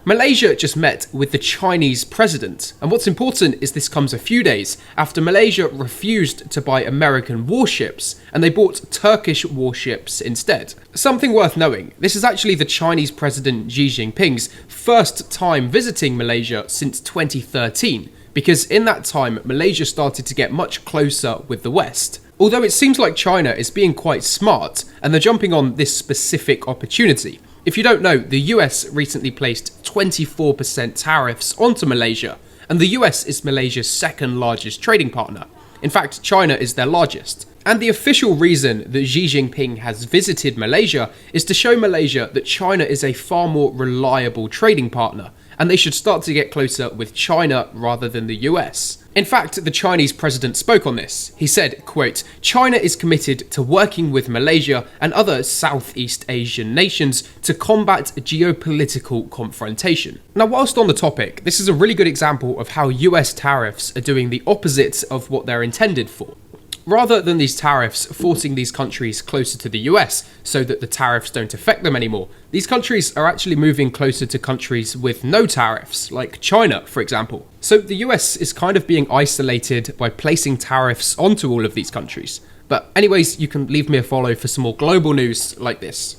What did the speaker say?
Malaysia just met with the Chinese president, and what's important is this comes a few days after Malaysia refused to buy American warships and they bought Turkish warships instead. Something worth knowing, this is actually the Chinese president Xi Jinping's first time visiting Malaysia since 2013, because in that time Malaysia started to get much closer with the West. Although it seems like China is being quite smart and they're jumping on this specific opportunity. If you don't know, the US recently placed 24% tariffs onto Malaysia, and the US is Malaysia's second largest trading partner. In fact, China is their largest. And the official reason that Xi Jinping has visited Malaysia is to show Malaysia that China is a far more reliable trading partner, and they should start to get closer with China rather than the US. In fact, the Chinese president spoke on this. He said, quote, "China is committed to working with Malaysia and other Southeast Asian nations to combat geopolitical confrontation." Now, whilst on the topic, this is a really good example of how US tariffs are doing the opposite of what they're intended for. Rather than these tariffs forcing these countries closer to the US so that the tariffs don't affect them anymore, these countries are actually moving closer to countries with no tariffs, like China, for example. So the US is kind of being isolated by placing tariffs onto all of these countries. But anyways, you can leave me a follow for some more global news like this.